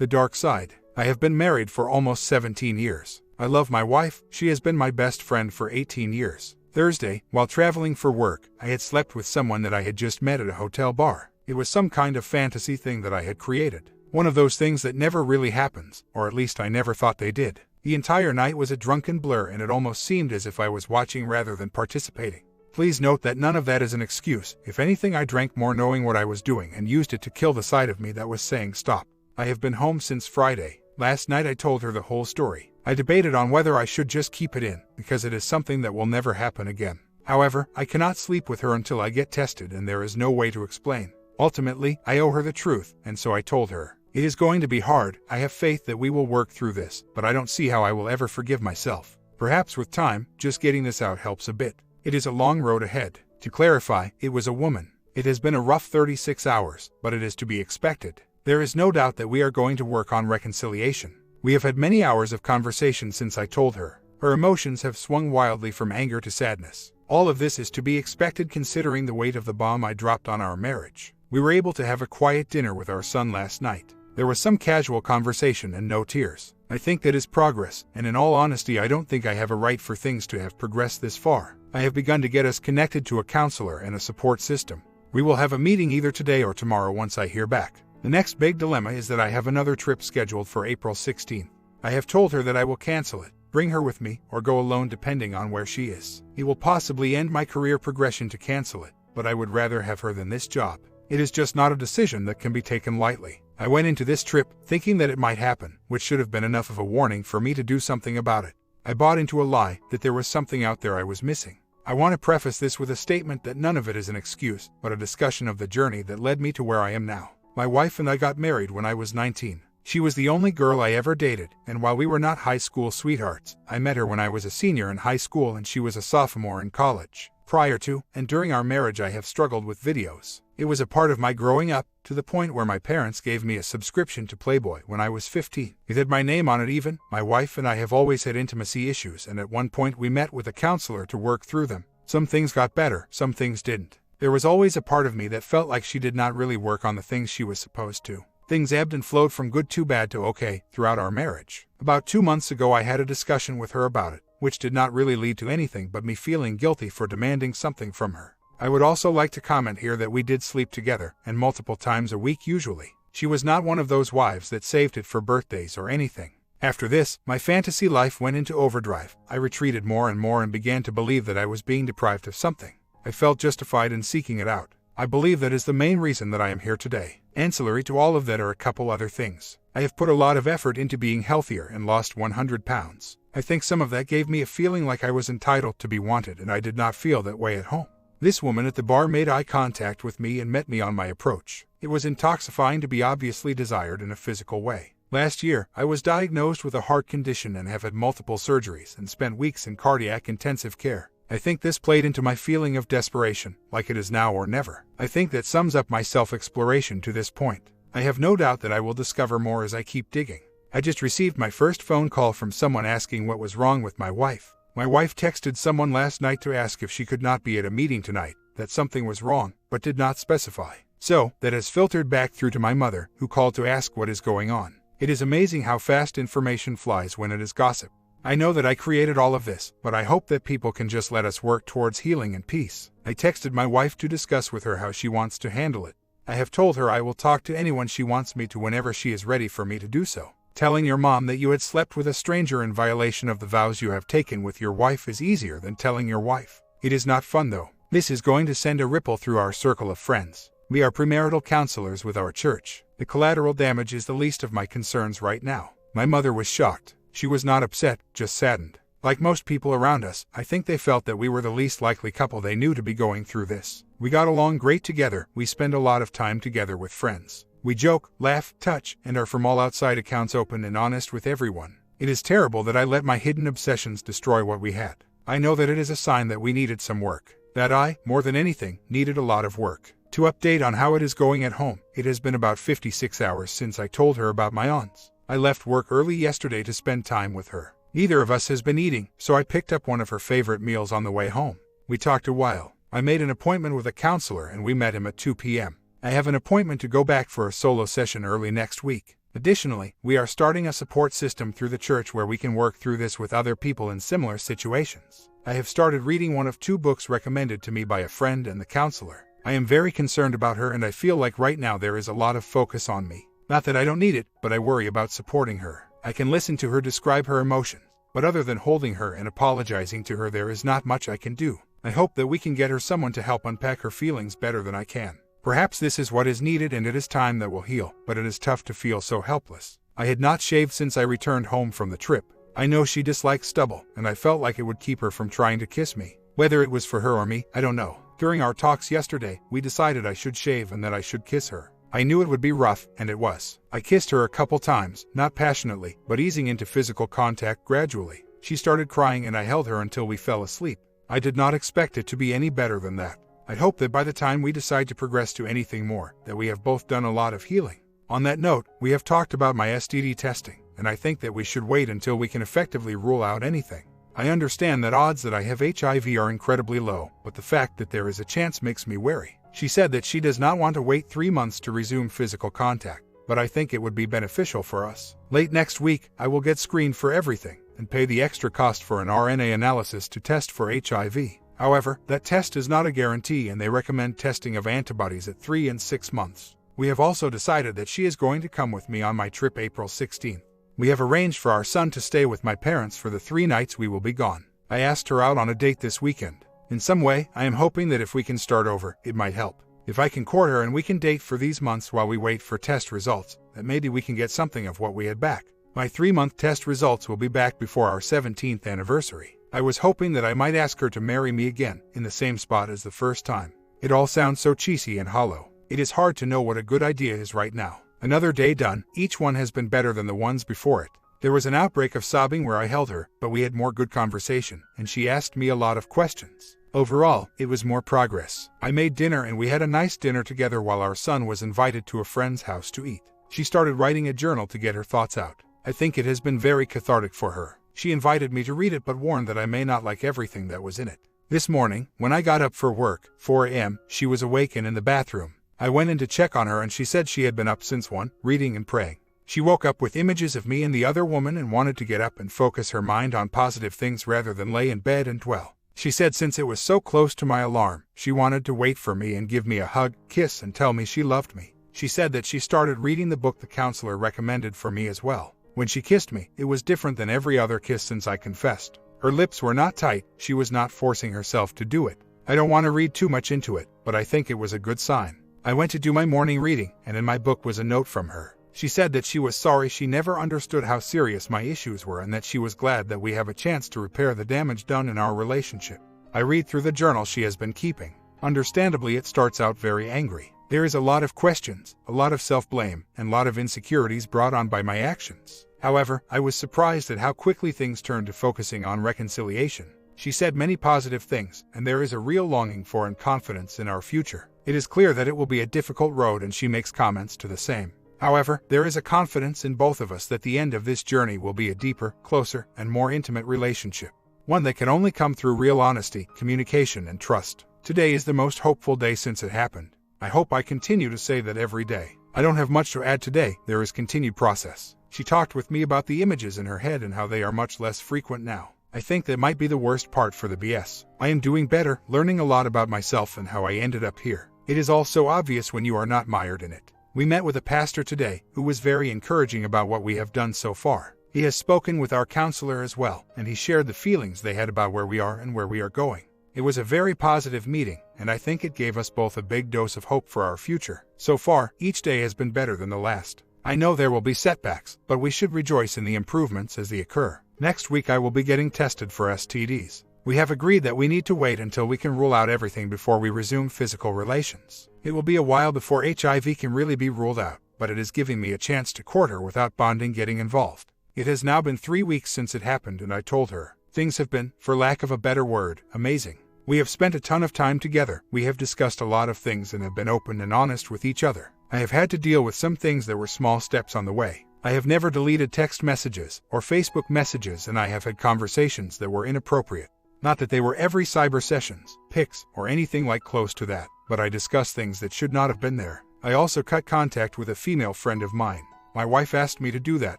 The dark side. I have been married for almost 17 years. I love my wife, she has been my best friend for 18 years. Thursday, while traveling for work, I had slept with someone that I had just met at a hotel bar. It was some kind of fantasy thing that I had created. One of those things that never really happens, or at least I never thought they did. The entire night was a drunken blur and it almost seemed as if I was watching rather than participating. Please note that none of that is an excuse. If anything, I drank more knowing what I was doing and used it to kill the side of me that was saying stop. I have been home since Friday. Last night I told her the whole story. I debated on whether I should just keep it in, because it is something that will never happen again. However, I cannot sleep with her until I get tested and there is no way to explain. Ultimately, I owe her the truth, and so I told her. It is going to be hard, I have faith that we will work through this, but I don't see how I will ever forgive myself. Perhaps with time, just getting this out helps a bit. It is a long road ahead. To clarify, it was a woman. It has been a rough 36 hours, but it is to be expected. There is no doubt that we are going to work on reconciliation. We have had many hours of conversation since I told her. Her emotions have swung wildly from anger to sadness. All of this is to be expected considering the weight of the bomb I dropped on our marriage. We were able to have a quiet dinner with our son last night. There was some casual conversation and no tears. I think that is progress, and in all honesty I don't think I have a right for things to have progressed this far. I have begun to get us connected to a counselor and a support system. We will have a meeting either today or tomorrow once I hear back. The next big dilemma is that I have another trip scheduled for April 16th. I have told her that I will cancel it, bring her with me, or go alone depending on where she is. It will possibly end my career progression to cancel it, but I would rather have her than this job. It is just not a decision that can be taken lightly. I went into this trip thinking that it might happen, which should have been enough of a warning for me to do something about it. I bought into a lie that there was something out there I was missing. I want to preface this with a statement that none of it is an excuse, but a discussion of the journey that led me to where I am now. My wife and I got married when I was 19. She was the only girl I ever dated, and while we were not high school sweethearts, I met her when I was a senior in high school and she was a sophomore in college. Prior to and during our marriage I have struggled with videos. It was a part of my growing up, to the point where my parents gave me a subscription to Playboy when I was 15. It had my name on it even. My wife and I have always had intimacy issues, and at one point we met with a counselor to work through them. Some things got better, some things didn't. There was always a part of me that felt like she did not really work on the things she was supposed to. Things ebbed and flowed from good to bad to okay throughout our marriage. About 2 months ago I had a discussion with her about it, which did not really lead to anything but me feeling guilty for demanding something from her. I would also like to comment here that we did sleep together, and multiple times a week usually. She was not one of those wives that saved it for birthdays or anything. After this, my fantasy life went into overdrive. I retreated more and more and began to believe that I was being deprived of something. I felt justified in seeking it out. I believe that is the main reason that I am here today. Ancillary to all of that are a couple other things. I have put a lot of effort into being healthier and lost 100 pounds. I think some of that gave me a feeling like I was entitled to be wanted, and I did not feel that way at home. This woman at the bar made eye contact with me and met me on my approach. It was intoxifying to be obviously desired in a physical way. Last year, I was diagnosed with a heart condition and have had multiple surgeries and spent weeks in cardiac intensive care. I think this played into my feeling of desperation, like it is now or never. I think that sums up my self-exploration to this point. I have no doubt that I will discover more as I keep digging. I just received my first phone call from someone asking what was wrong with my wife. My wife texted someone last night to ask if she could not be at a meeting tonight, that something was wrong, but did not specify. So, that has filtered back through to my mother, who called to ask what is going on. It is amazing how fast information flies when it is gossip. I know that I created all of this, but I hope that people can just let us work towards healing and peace. I texted my wife to discuss with her how she wants to handle it. I have told her I will talk to anyone she wants me to whenever she is ready for me to do so. Telling your mom that you had slept with a stranger in violation of the vows you have taken with your wife is easier than telling your wife. It is not fun though. This is going to send a ripple through our circle of friends. We are premarital counselors with our church. The collateral damage is the least of my concerns right now. My mother was shocked. She was not upset, just saddened. Like most people around us, I think they felt that we were the least likely couple they knew to be going through this. We got along great together. We spend a lot of time together with friends. We joke, laugh, touch, and are from all outside accounts open and honest with everyone. It is terrible that I let my hidden obsessions destroy what we had. I know that it is a sign that we needed some work. That I, more than anything, needed a lot of work. To update on how it is going at home, it has been about 56 hours since I told her about my aunts. I left work early yesterday to spend time with her. Neither of us has been eating, so I picked up one of her favorite meals on the way home. We talked a while. I made an appointment with a counselor and we met him at 2 p.m. I have an appointment to go back for a solo session early next week. Additionally, we are starting a support system through the church where we can work through this with other people in similar situations. I have started reading one of 2 books recommended to me by a friend and the counselor. I am very concerned about her and I feel like right now there is a lot of focus on me. Not that I don't need it, but I worry about supporting her. I can listen to her describe her emotions, but other than holding her and apologizing to her there is not much I can do. I hope that we can get her someone to help unpack her feelings better than I can. Perhaps this is what is needed and it is time that will heal, but it is tough to feel so helpless. I had not shaved since I returned home from the trip. I know she dislikes stubble, and I felt like it would keep her from trying to kiss me. Whether it was for her or me, I don't know. During our talks yesterday, we decided I should shave and that I should kiss her. I knew it would be rough, and it was. I kissed her a couple times, not passionately, but easing into physical contact gradually. She started crying and I held her until we fell asleep. I did not expect it to be any better than that. I hope that by the time we decide to progress to anything more, that we have both done a lot of healing. On that note, we have talked about my STD testing, and I think that we should wait until we can effectively rule out anything. I understand that odds that I have HIV are incredibly low, but the fact that there is a chance makes me wary. She said that she does not want to wait 3 months to resume physical contact, but I think it would be beneficial for us. Late next week, I will get screened for everything, and pay the extra cost for an RNA analysis to test for HIV. However, that test is not a guarantee and they recommend testing of antibodies at 3 and 6 months. We have also decided that she is going to come with me on my trip April 16th. We have arranged for our son to stay with my parents for the 3 nights we will be gone. I asked her out on a date this weekend. In some way, I am hoping that if we can start over, it might help. If I can court her and we can date for these months while we wait for test results, that maybe we can get something of what we had back. My 3-month test results will be back before our 17th anniversary. I was hoping that I might ask her to marry me again, in the same spot as the first time. It all sounds so cheesy and hollow. It is hard to know what a good idea is right now. Another day done, each one has been better than the ones before it. There was an outbreak of sobbing where I held her, but we had more good conversation, and she asked me a lot of questions. Overall, it was more progress. I made dinner and we had a nice dinner together while our son was invited to a friend's house to eat. She started writing a journal to get her thoughts out. I think it has been very cathartic for her. She invited me to read it but warned that I may not like everything that was in it. This morning, when I got up for work, 4 a.m., she was awake and in the bathroom. I went in to check on her and she said she had been up since 1, reading and praying. She woke up with images of me and the other woman and wanted to get up and focus her mind on positive things rather than lay in bed and dwell. She said since it was so close to my alarm, she wanted to wait for me and give me a hug, kiss and tell me she loved me. She said that she started reading the book the counselor recommended for me as well. When she kissed me, it was different than every other kiss since I confessed. Her lips were not tight, she was not forcing herself to do it. I don't want to read too much into it, but I think it was a good sign. I went to do my morning reading, and in my book was a note from her. She said that she was sorry she never understood how serious my issues were and that she was glad that we have a chance to repair the damage done in our relationship. I read through the journal she has been keeping. Understandably, it starts out very angry. There is a lot of questions, a lot of self-blame, and a lot of insecurities brought on by my actions. However, I was surprised at how quickly things turned to focusing on reconciliation. She said many positive things, and there is a real longing for and confidence in our future. It is clear that it will be a difficult road and she makes comments to the same. However, there is a confidence in both of us that the end of this journey will be a deeper, closer, and more intimate relationship. One that can only come through real honesty, communication, and trust. Today is the most hopeful day since it happened. I hope I continue to say that every day. I don't have much to add today, there is continued process. She talked with me about the images in her head and how they are much less frequent now. I think that might be the worst part for the BS. I am doing better, learning a lot about myself and how I ended up here. It is all so obvious when you are not mired in it. We met with a pastor today, who was very encouraging about what we have done so far. He has spoken with our counselor as well, and he shared the feelings they had about where we are and where we are going. It was a very positive meeting, and I think it gave us both a big dose of hope for our future. So far, each day has been better than the last. I know there will be setbacks, but we should rejoice in the improvements as they occur. Next week I will be getting tested for STDs. We have agreed that we need to wait until we can rule out everything before we resume physical relations. It will be a while before HIV can really be ruled out, but it is giving me a chance to court her without bonding getting involved. It has now been 3 weeks since it happened and I told her. Things have been, for lack of a better word, amazing. We have spent a ton of time together, we have discussed a lot of things and have been open and honest with each other. I have had to deal with some things that were small steps on the way. I have never deleted text messages or Facebook messages and I have had conversations that were inappropriate. Not that they were every cyber sessions, pics, or anything like close to that, but I discussed things that should not have been there. I also cut contact with a female friend of mine. My wife asked me to do that,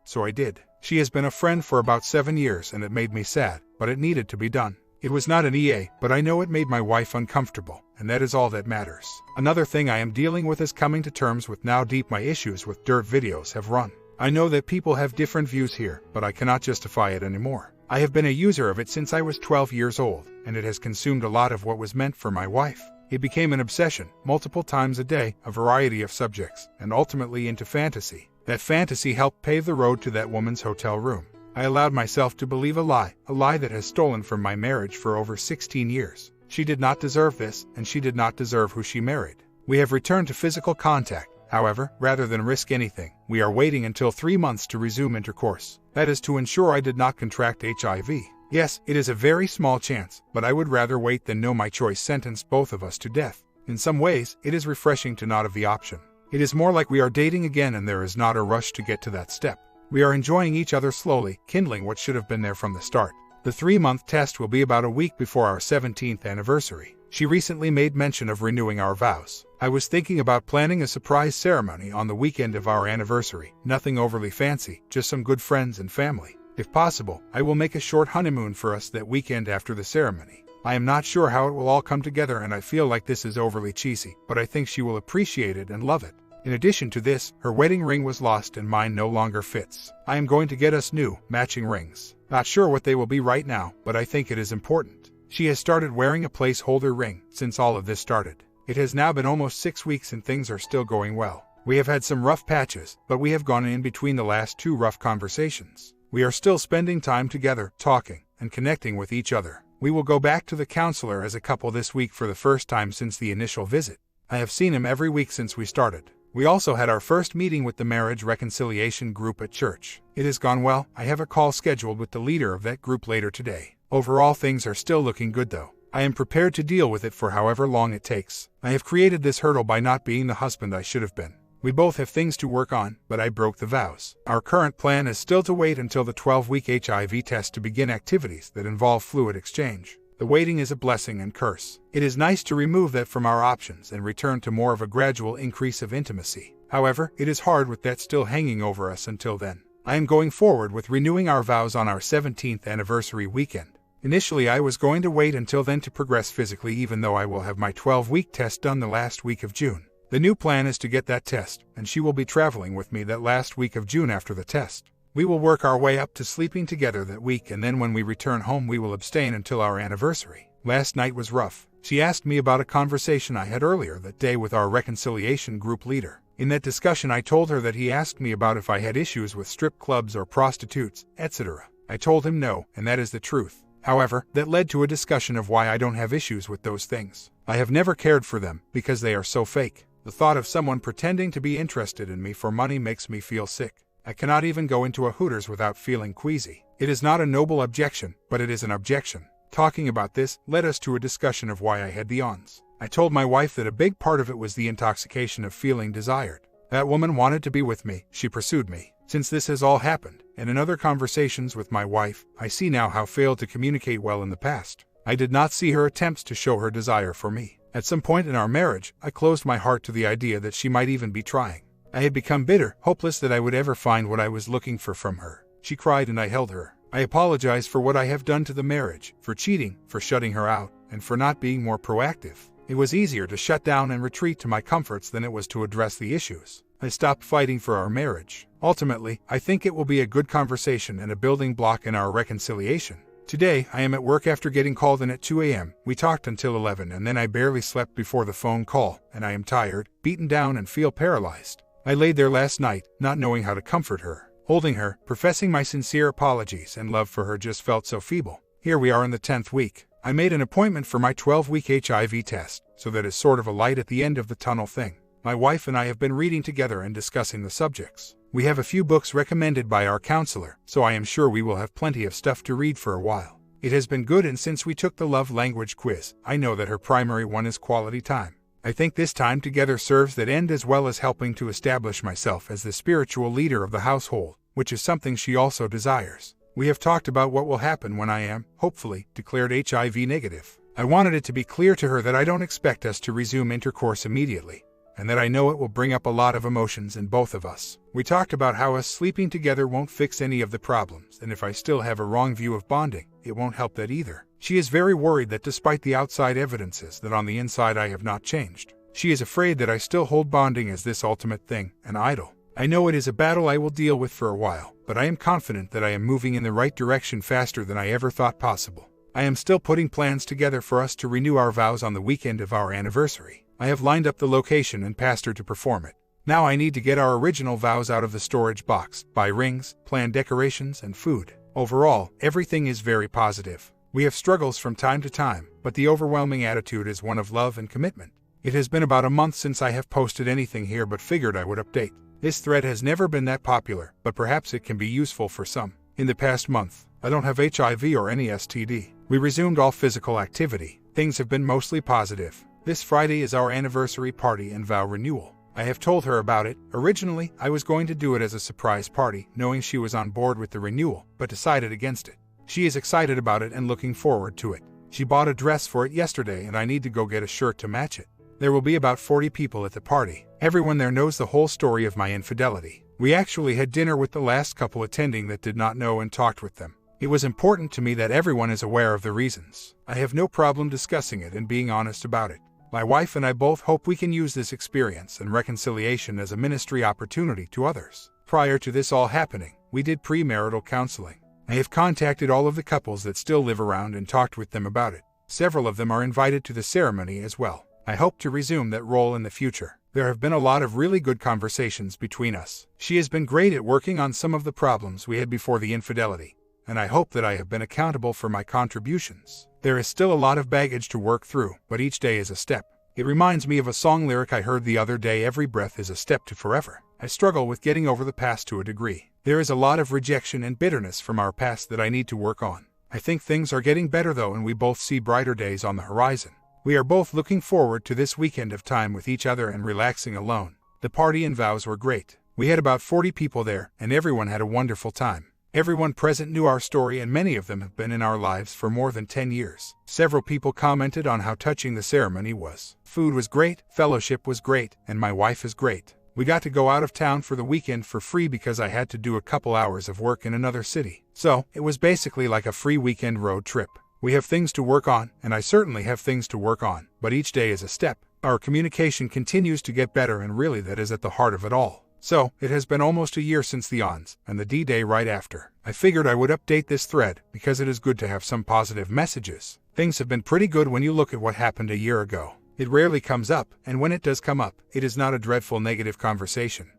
so I did. She has been a friend for about 7 years and it made me sad, but it needed to be done. It was not an EA, but I know it made my wife uncomfortable, and that is all that matters. Another thing I am dealing with is coming to terms with how deep my issues with dirt videos have run. I know that people have different views here, but I cannot justify it anymore. I have been a user of it since I was 12 years old, and it has consumed a lot of what was meant for my wife. It became an obsession, multiple times a day, a variety of subjects, and ultimately into fantasy. That fantasy helped pave the road to that woman's hotel room. I allowed myself to believe a lie that has stolen from my marriage for over 16 years. She did not deserve this, and she did not deserve who she married. We have returned to physical contact. However, rather than risk anything, we are waiting until 3 months to resume intercourse. That is to ensure I did not contract HIV. Yes, it is a very small chance, but I would rather wait than know my choice sentenced both of us to death. In some ways, it is refreshing to not have the option. It is more like we are dating again and there is not a rush to get to that step. We are enjoying each other slowly, kindling what should have been there from the start. The 3-month test will be about a week before our 17th anniversary. She recently made mention of renewing our vows. I was thinking about planning a surprise ceremony on the weekend of our anniversary. Nothing overly fancy, just some good friends and family. If possible, I will make a short honeymoon for us that weekend after the ceremony. I am not sure how it will all come together and I feel like this is overly cheesy, but I think she will appreciate it and love it. In addition to this, her wedding ring was lost and mine no longer fits. I am going to get us new, matching rings. Not sure what they will be right now, but I think it is important. She has started wearing a placeholder ring since all of this started. It has now been almost 6 weeks and things are still going well. We have had some rough patches, but we have gone in between the last 2 rough conversations. We are still spending time together, talking, and connecting with each other. We will go back to the counselor as a couple this week for the first time since the initial visit. I have seen him every week since we started. We also had our first meeting with the marriage reconciliation group at church. It has gone well. I have a call scheduled with the leader of that group later today. Overall, things are still looking good though. I am prepared to deal with it for however long it takes. I have created this hurdle by not being the husband I should have been. We both have things to work on, but I broke the vows. Our current plan is still to wait until the 12-week HIV test to begin activities that involve fluid exchange. The waiting is a blessing and curse. It is nice to remove that from our options and return to more of a gradual increase of intimacy. However, it is hard with that still hanging over us until then. I am going forward with renewing our vows on our 17th anniversary weekend. Initially, I was going to wait until then to progress physically, even though I will have my 12-week test done the last week of June. The new plan is to get that test, and she will be traveling with me that last week of June after the test. We will work our way up to sleeping together that week, and then when we return home we will abstain until our anniversary. Last night was rough. She asked me about a conversation I had earlier that day with our reconciliation group leader. In that discussion I told her that he asked me about if I had issues with strip clubs or prostitutes, etc. I told him no, and that is the truth. However, that led to a discussion of why I don't have issues with those things. I have never cared for them, because they are so fake. The thought of someone pretending to be interested in me for money makes me feel sick. I cannot even go into a Hooters without feeling queasy. It is not a noble objection, but it is an objection. Talking about this led us to a discussion of why I had the ons. I told my wife that a big part of it was the intoxication of feeling desired. That woman wanted to be with me, she pursued me. Since this has all happened, and in other conversations with my wife, I see now how failed to communicate well in the past. I did not see her attempts to show her desire for me. At some point in our marriage, I closed my heart to the idea that she might even be trying. I had become bitter, hopeless that I would ever find what I was looking for from her. She cried and I held her. I apologized for what I have done to the marriage, for cheating, for shutting her out, and for not being more proactive. It was easier to shut down and retreat to my comforts than it was to address the issues. I stopped fighting for our marriage. Ultimately, I think it will be a good conversation and a building block in our reconciliation. Today, I am at work after getting called in at 2 a.m. We talked until 11 and then I barely slept before the phone call, and I am tired, beaten down and feel paralyzed. I laid there last night, not knowing how to comfort her. Holding her, professing my sincere apologies and love for her just felt so feeble. Here we are in the 10th week. I made an appointment for my 12-week HIV test, so that is sort of a light at the end of the tunnel thing. My wife and I have been reading together and discussing the subjects. We have a few books recommended by our counselor, so I am sure we will have plenty of stuff to read for a while. It has been good, and since we took the love language quiz, I know that her primary one is quality time. I think this time together serves that end as well as helping to establish myself as the spiritual leader of the household, which is something she also desires. We have talked about what will happen when I am, hopefully, declared HIV negative. I wanted it to be clear to her that I don't expect us to resume intercourse immediately. and that I know it will bring up a lot of emotions in both of us. We talked about how us sleeping together won't fix any of the problems, and if I still have a wrong view of bonding, it won't help that either. She is very worried that despite the outside evidences that on the inside I have not changed. She is afraid that I still hold bonding as this ultimate thing, an idol. I know it is a battle I will deal with for a while, but I am confident that I am moving in the right direction faster than I ever thought possible. I am still putting plans together for us to renew our vows on the weekend of our anniversary. I have lined up the location and pastor to perform it. Now I need to get our original vows out of the storage box, buy rings, plan decorations, and food. Overall, everything is very positive. We have struggles from time to time, but the overwhelming attitude is one of love and commitment. It has been about a month since I have posted anything here, but figured I would update. This thread has never been that popular, but perhaps it can be useful for some. In the past month, I don't have HIV or any STD. We resumed all physical activity. Things have been mostly positive. This Friday is our anniversary party and vow renewal. I have told her about it. Originally, I was going to do it as a surprise party, knowing she was on board with the renewal, but decided against it. She is excited about it and looking forward to it. She bought a dress for it yesterday, and I need to go get a shirt to match it. There will be about 40 people at the party. Everyone there knows the whole story of my infidelity. We actually had dinner with the last couple attending that did not know and talked with them. It was important to me that everyone is aware of the reasons. I have no problem discussing it and being honest about it. My wife and I both hope we can use this experience and reconciliation as a ministry opportunity to others. Prior to this all happening, we did premarital counseling. I have contacted all of the couples that still live around and talked with them about it. Several of them are invited to the ceremony as well. I hope to resume that role in the future. There have been a lot of really good conversations between us. She has been great at working on some of the problems we had before the infidelity, and I hope that I have been accountable for my contributions. There is still a lot of baggage to work through, but each day is a step. It reminds me of a song lyric I heard the other day: every breath is a step to forever. I struggle with getting over the past to a degree. There is a lot of rejection and bitterness from our past that I need to work on. I think things are getting better though, and we both see brighter days on the horizon. We are both looking forward to this weekend of time with each other and relaxing alone. The party and vows were great. We had about 40 people there, and everyone had a wonderful time. Everyone present knew our story, and many of them have been in our lives for more than 10 years. Several people commented on how touching the ceremony was. Food was great, fellowship was great, and my wife is great. We got to go out of town for the weekend for free because I had to do a couple hours of work in another city. So, it was basically like a free weekend road trip. We have things to work on, and I certainly have things to work on, but each day is a step. Our communication continues to get better, and really that is at the heart of it all. So, it has been almost a year since the ons, and the D-Day right after. I figured I would update this thread, because it is good to have some positive messages. Things have been pretty good when you look at what happened a year ago. It rarely comes up, and when it does come up, it is not a dreadful negative conversation,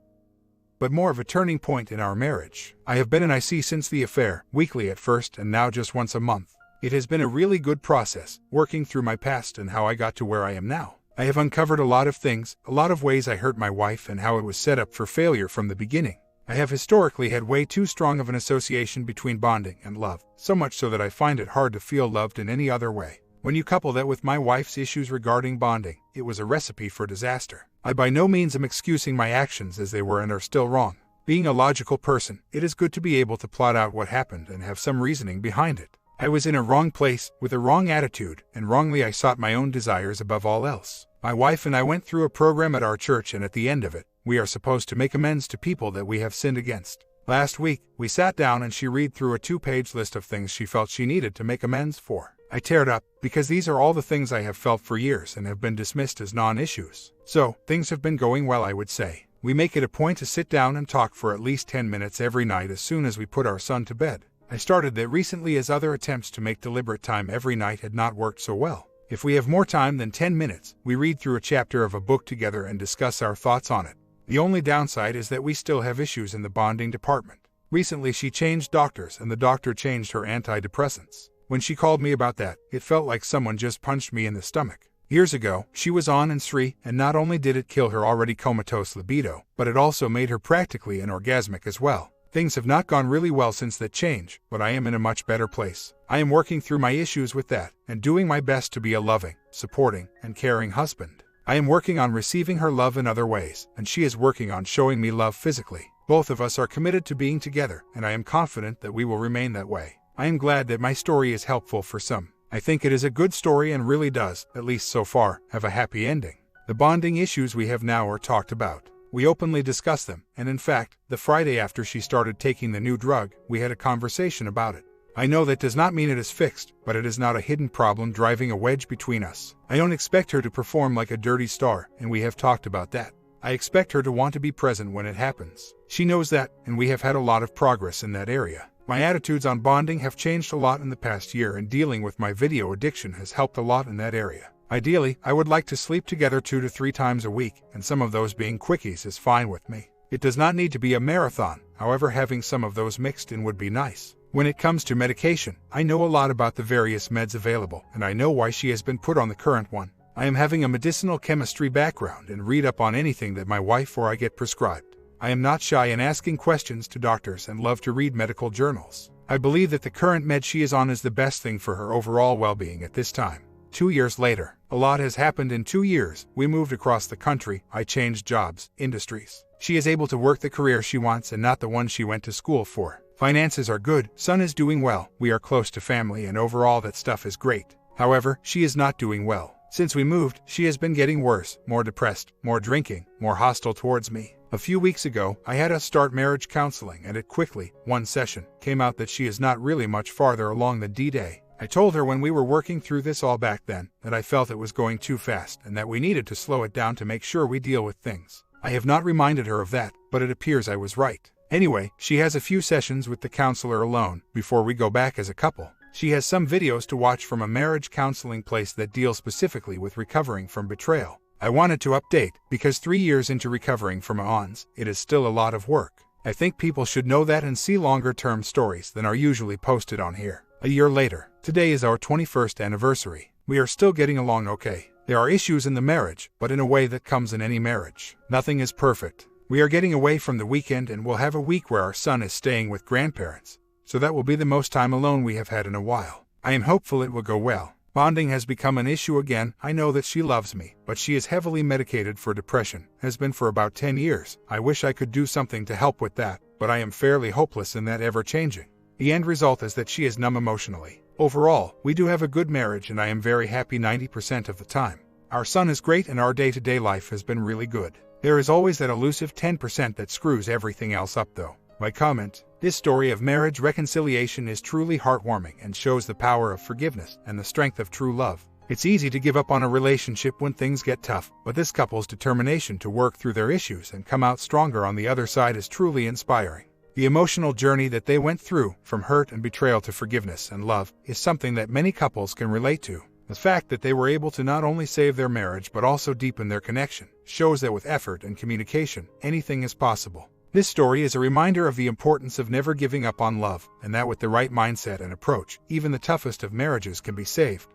but more of a turning point in our marriage. I have been in IC since the affair, weekly at first and now just once a month. It has been a really good process, working through my past and how I got to where I am now. I have uncovered a lot of things, a lot of ways I hurt my wife and how it was set up for failure from the beginning. I have historically had way too strong of an association between bonding and love, so much so that I find it hard to feel loved in any other way. When you couple that with my wife's issues regarding bonding, it was a recipe for disaster. I by no means am excusing my actions as they were and are still wrong. Being a logical person, it is good to be able to plot out what happened and have some reasoning behind it. I was in a wrong place, with a wrong attitude, and wrongly I sought my own desires above all else. My wife and I went through a program at our church, and at the end of it, we are supposed to make amends to people that we have sinned against. Last week, we sat down and she read through a 2-page list of things she felt she needed to make amends for. I teared up, because these are all the things I have felt for years and have been dismissed as non-issues. So, things have been going well, I would say. We make it a point to sit down and talk for at least 10 minutes every night as soon as we put our son to bed. I started that recently as other attempts to make deliberate time every night had not worked so well. If we have more time than 10 minutes, we read through a chapter of a book together and discuss our thoughts on it. The only downside is that we still have issues in the bonding department. Recently she changed doctors and the doctor changed her antidepressants. When she called me about that, it felt like someone just punched me in the stomach. Years ago, she was on N3, and not only did it kill her already comatose libido, but it also made her practically anorgasmic as well. Things have not gone really well since that change, but I am in a much better place. I am working through my issues with that, and doing my best to be a loving, supporting, and caring husband. I am working on receiving her love in other ways, and she is working on showing me love physically. Both of us are committed to being together, and I am confident that we will remain that way. I am glad that my story is helpful for some. I think it is a good story and really does, at least so far, have a happy ending. The bonding issues we have now are talked about. We openly discuss them, and in fact, the Friday after she started taking the new drug, we had a conversation about it. I know that does not mean it is fixed, but it is not a hidden problem driving a wedge between us. I don't expect her to perform like a dirty star, and we have talked about that. I expect her to want to be present when it happens. She knows that, and we have had a lot of progress in that area. My attitudes on bonding have changed a lot in the past year, and dealing with my video addiction has helped a lot in that area. Ideally, I would like to sleep together 2 to 3 times a week, and some of those being quickies is fine with me. It does not need to be a marathon, however having some of those mixed in would be nice. When it comes to medication, I know a lot about the various meds available, and I know why she has been put on the current one. I am having a medicinal chemistry background and read up on anything that my wife or I get prescribed. I am not shy in asking questions to doctors and love to read medical journals. I believe that the current med she is on is the best thing for her overall well-being at this time. 2 years later, a lot has happened in 2 years. We moved across the country, I changed jobs, industries. She is able to work the career she wants and not the one she went to school for. Finances are good, son is doing well, we are close to family, and overall that stuff is great. However, she is not doing well. Since we moved, she has been getting worse, more depressed, more drinking, more hostile towards me. A few weeks ago, I had us start marriage counseling, and it quickly, one session, came out that she is not really much farther along than D-Day. I told her when we were working through this all back then, that I felt it was going too fast and that we needed to slow it down to make sure we deal with things. I have not reminded her of that, but it appears I was right. Anyway, she has a few sessions with the counselor alone, before we go back as a couple. She has some videos to watch from a marriage counseling place that deal specifically with recovering from betrayal. I wanted to update, because 3 years into recovering from AONs, it is still a lot of work. I think people should know that and see longer-term stories than are usually posted on here. A year later, today is our 21st anniversary. We are still getting along okay. There are issues in the marriage, but in a way that comes in any marriage. Nothing is perfect. We are getting away from the weekend and we'll have a week where our son is staying with grandparents. So that will be the most time alone we have had in a while. I am hopeful it will go well. Bonding has become an issue again. I know that she loves me, but she is heavily medicated for depression, has been for about 10 years. I wish I could do something to help with that, but I am fairly hopeless in that ever-changing. The end result is that she is numb emotionally. Overall, we do have a good marriage and I am very happy 90% of the time. Our son is great and our day-to-day life has been really good. There is always that elusive 10% that screws everything else up though. My comment: this story of marriage reconciliation is truly heartwarming and shows the power of forgiveness and the strength of true love. It's easy to give up on a relationship when things get tough, but this couple's determination to work through their issues and come out stronger on the other side is truly inspiring. The emotional journey that they went through, from hurt and betrayal to forgiveness and love, is something that many couples can relate to. The fact that they were able to not only save their marriage but also deepen their connection shows that with effort and communication, anything is possible. This story is a reminder of the importance of never giving up on love, and that with the right mindset and approach, even the toughest of marriages can be saved.